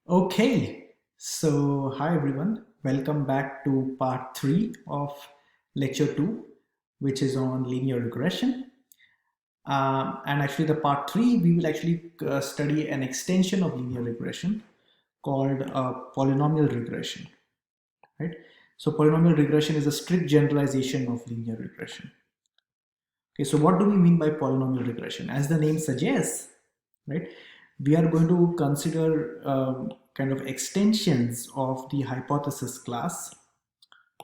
Okay, so hi everyone, welcome back to part 3 of lecture 2, which is on linear regression. And actually, the part 3, we will actually study an extension of linear regression called polynomial regression, right? So, polynomial regression is a strict generalization of linear regression. Okay, so what do we mean by polynomial regression? As the name suggests, right, we are going to consider kind of extensions of the hypothesis class.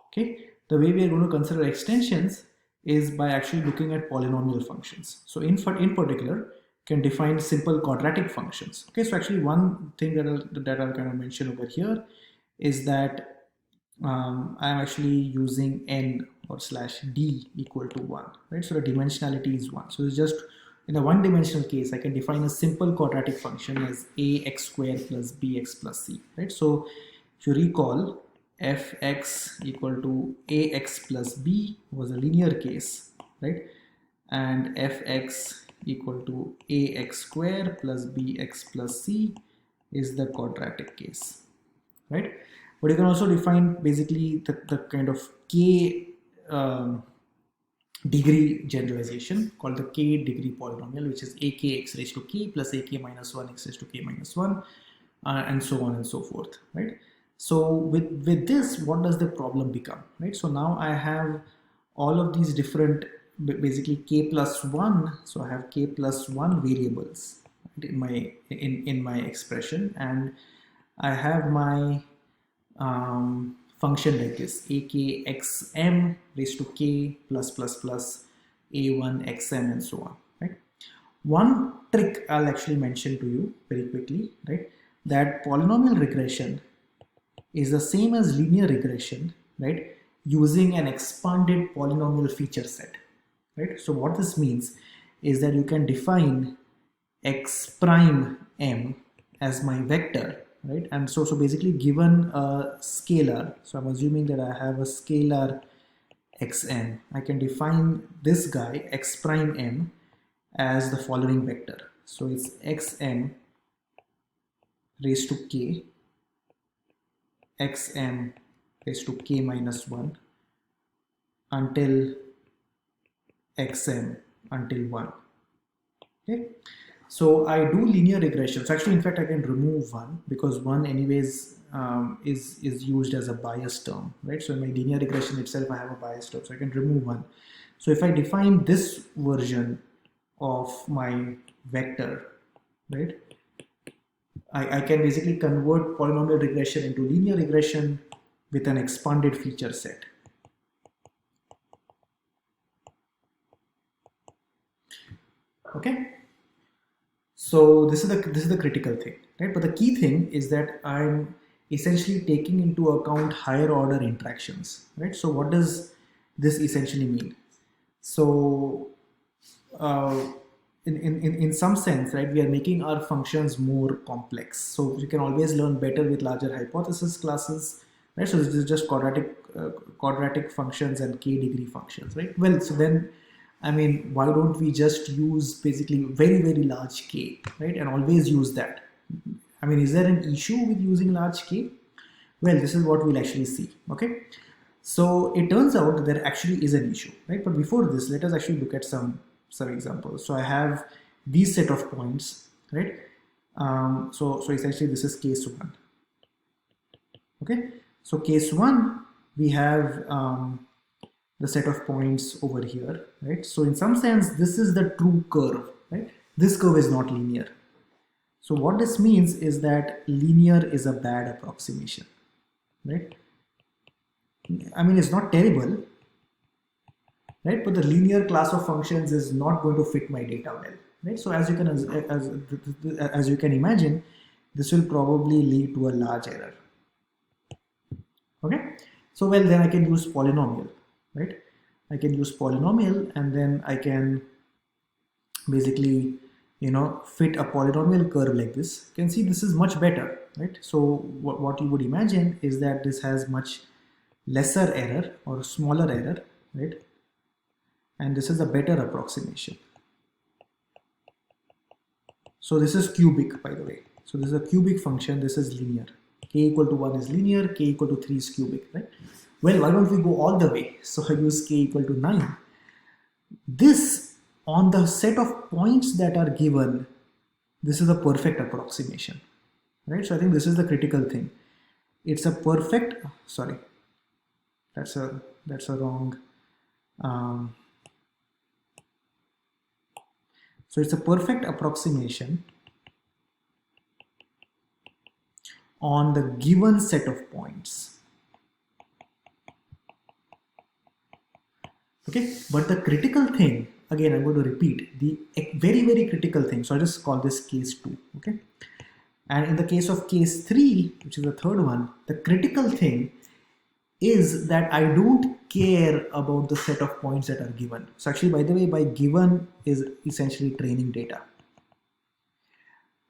Okay, the way we are going to consider extensions is by actually looking at polynomial functions. So in particular, can define simple quadratic functions. Okay, so actually one thing that I'll kind of mention over here is that I'm actually using n or slash d equal to 1, right? So the dimensionality is 1. So it's just in a one-dimensional case, I can define a simple quadratic function as ax squared plus bx plus c, right? So if you recall, fx equal to ax plus b was a linear case, right? And fx equal to ax squared plus bx plus c is the quadratic case, right? But you can also define basically the kind of k um, degree generalization called the k degree polynomial, which is akx raised to k plus ak minus 1 x raised to k minus 1, and so on and so forth, right? So with this, what does the problem become, right? So now I have all of these different basically k plus 1, so I have k plus 1 variables in my expression, and I have my function like this: akxm raised to k plus plus plus a1xm and so on, right? One trick I'll actually mention to you very quickly, right? That polynomial regression is the same as linear regression, right? Using an expanded polynomial feature set, right? So what this means is that you can define x prime m as my vector, right? And so basically, given a scalar, so I'm assuming that I have a scalar xn, I can define this guy x prime m as the following vector. So it's xm raised to k, xm raised to k minus 1 until xm until 1. Okay, so I do linear regression. So actually, in fact, I can remove 1 because 1 anyways is used as a bias term, right? So in my linear regression itself, I have a bias term, so I can remove 1. So if I define this version of my vector, right, I can basically convert polynomial regression into linear regression with an expanded feature set. Okay, so this is the critical thing, right? But the key thing is that I'm essentially taking into account higher order interactions, right? So what does this essentially mean? So uh, in some sense, right, we are making our functions more complex. So you can always learn better with larger hypothesis classes, right? So this is just quadratic functions and k degree functions, right? Well, so then, I mean, why don't we just use basically very large k, right, and always use that? I mean, is there an issue with using large k? Well, this is what we'll actually see. Okay, so it turns out there actually is an issue, right? But before this, let us actually look at some examples. So I have these set of points, right? So essentially this is case one. Okay, so case one, we have the set of points over here, right? So in some sense, this is the true curve, right? This curve is not linear. So what this means is that linear is a bad approximation, right? I mean, it's not terrible, right? But the linear class of functions is not going to fit my data well, right? So as you can imagine, this will probably lead to a large error. Okay, so well, then I can use polynomial, right? I can use polynomial, and then I can basically, fit a polynomial curve like this. You can see this is much better, right? So what you would imagine is that this has much lesser error or smaller error, right? And this is a better approximation. So this is cubic, by the way. So this is a cubic function, this is linear. K equal to 1 is linear, k equal to 3 is cubic, right? Well, why don't we go all the way? So I use k equal to 9. This, on the set of points that are given, this is a perfect approximation, right? So I think this is the critical thing. It's a perfect, sorry, that's a wrong, so it's a perfect approximation on the given set of points. Okay, but the critical thing, again, I'm going to repeat the very, very critical thing. So I just call this case 2. Okay, and in the case of case 3, which is the third one, the critical thing is that I don't care about the set of points that are given. So actually, by the way, by given is essentially training data.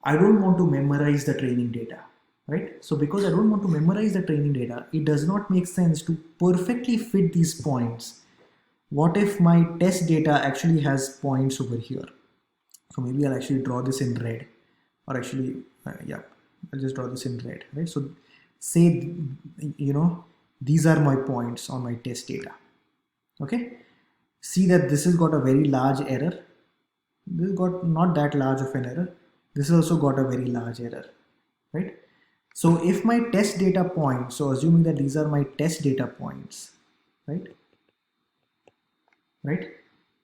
I don't want to memorize the training data, right? So because I don't want to memorize the training data, it does not make sense to perfectly fit these points. What if my test data actually has points over here? So maybe I'll actually draw this in red, or actually, yeah, I'll just draw this in red, right? So say, you know, these are my points on my test data. Okay, see that this has got a very large error. This has got not that large of an error. This has also got a very large error, right? So if my test data points, so assuming that these are my test data points, right?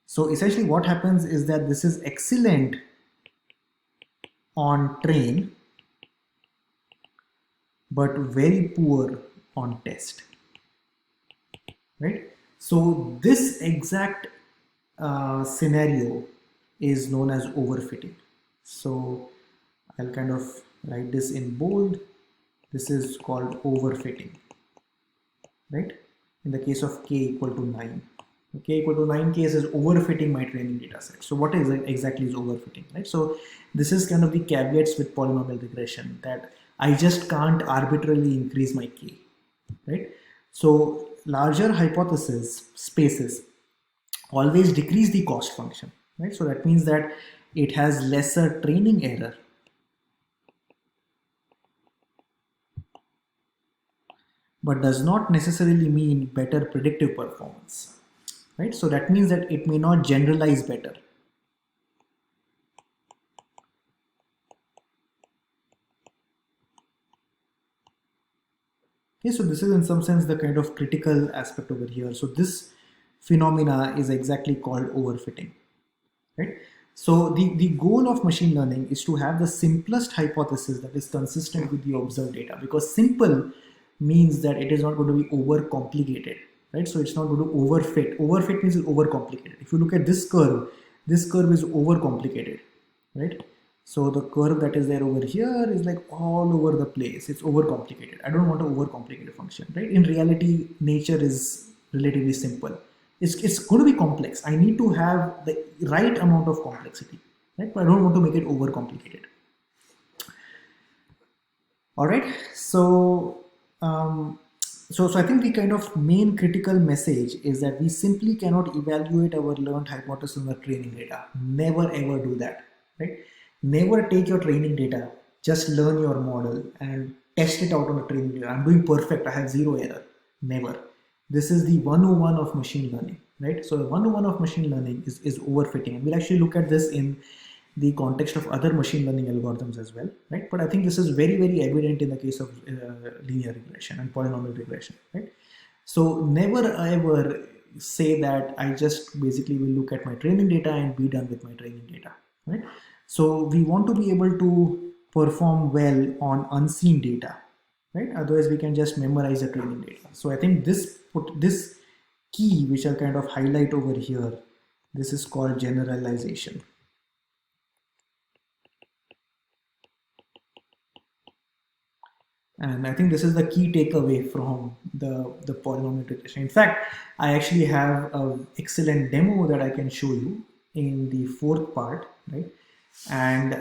So essentially what happens is that this is excellent on train, but very poor on test, right? So this exact scenario is known as overfitting. So I'll kind of write this in bold. This is called overfitting, right? In the case of k equal to 9. K equal to 9 case is overfitting my training data set. So what is exactly is overfitting, right? So this is kind of the caveats with polynomial regression, that I just can't arbitrarily increase my k, right? So larger hypothesis spaces always decrease the cost function, right? So that means that it has lesser training error, but does not necessarily mean better predictive performance, right? So that means that it may not generalize better. Okay, so this is in some sense the kind of critical aspect over here. So this phenomena is exactly called overfitting, right? So the goal of machine learning is to have the simplest hypothesis that is consistent with the observed data, because simple means that it is not going to be overcomplicated, right? So it's not going to overfit. Overfit means it's overcomplicated. If you look at this curve is overcomplicated, right? So the curve that is there over here is like all over the place. It's overcomplicated. I don't want to overcomplicate a function, right? In reality, nature is relatively simple. It's going to be complex. I need to have the right amount of complexity, right? But I don't want to make it overcomplicated. All right. So, so I think the kind of main critical message is that we simply cannot evaluate our learned hypothesis on the training data. Never ever do that, right? Never take your training data, just learn your model and test it out on the training data. I'm doing perfect, I have zero error. Never. This is the 101 of machine learning, right? So the 101 of machine learning is overfitting. And we'll actually look at this in the context of other machine learning algorithms as well, right? But I think this is very, very evident in the case of linear regression and polynomial regression, right? So never ever say that I just basically will look at my training data and be done with my training data, right? So we want to be able to perform well on unseen data, right? Otherwise we can just memorize the training data. So I think this key, which I'll kind of highlight over here, this is called generalization. And I think this is the key takeaway from the polynomial regression. In fact, I actually have an excellent demo that I can show you in the fourth part, right? And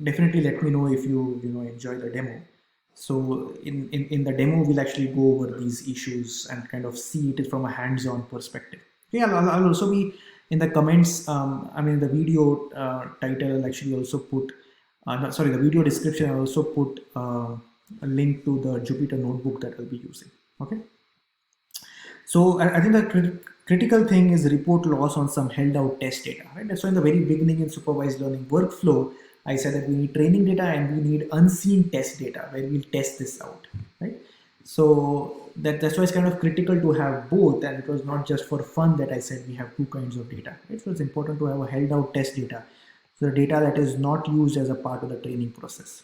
definitely let me know if you enjoy the demo. So in the demo, we'll actually go over these issues and kind of see it from a hands-on perspective. Okay, I'll also be in the comments. I mean, the video title, I'll actually also put no, sorry, the video description, I also put a link to the Jupyter notebook that we'll be using. Okay. So I think the critical thing is report loss on some held out test data, right? That's why in the very beginning in supervised learning workflow, I said that we need training data and we need unseen test data where we'll test this out, right? So that's why it's kind of critical to have both, and it was not just for fun that I said we have two kinds of data, right? So it's important to have a held out test data, so the data that is not used as a part of the training process.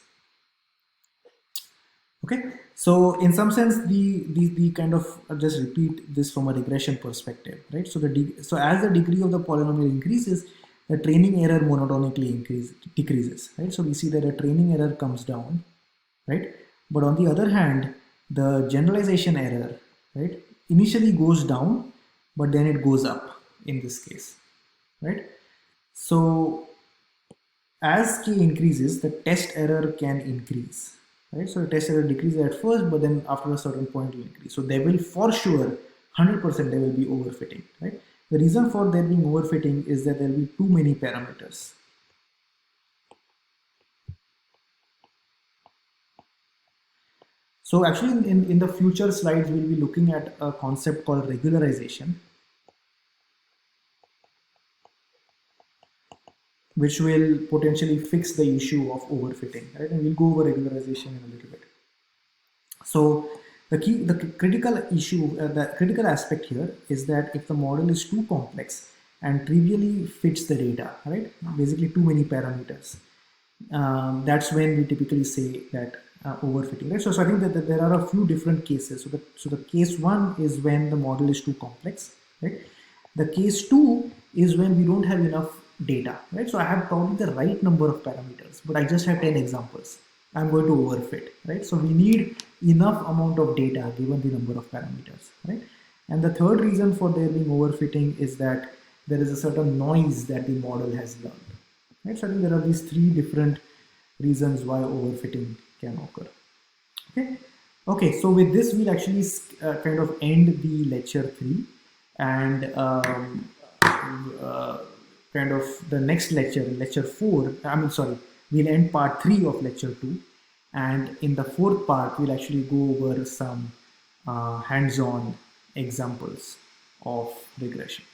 Okay, so in some sense, the kind of just repeat this from a regression perspective, right? So so as the degree of the polynomial increases, the training error monotonically decreases, right? So we see that a training error comes down, right? But on the other hand, the generalization error, right, initially goes down, but then it goes up in this case, right? So as k increases, the test error can increase, right? So the test error decreases at first, but then after a certain point it will increase. So there will for sure 100% there will be overfitting, right? The reason for there being overfitting is that there will be too many parameters. So actually in the future slides, we'll be looking at a concept called regularization, which will potentially fix the issue of overfitting, right? And we'll go over regularization in a little bit. So the critical issue, the critical aspect here is that if the model is too complex and trivially fits the data, right? Basically too many parameters. That's when we typically say that overfitting, right? So I think that there are a few different cases. So the case one is when the model is too complex, right? The case two is when we don't have enough data, right? So I have probably the right number of parameters, but I just have 10 examples. I'm going to overfit, right? So we need enough amount of data given the number of parameters, right? And the third reason for there being overfitting is that there is a certain noise that the model has learned, right? So I think there are these three different reasons why overfitting can occur. Okay. Okay. So with this, we'll actually kind of end the lecture 3, and kind of the next lecture, lecture 4. I mean, sorry, we'll end part 3 of lecture 2, and in the fourth part, we'll actually go over some hands-on examples of regression.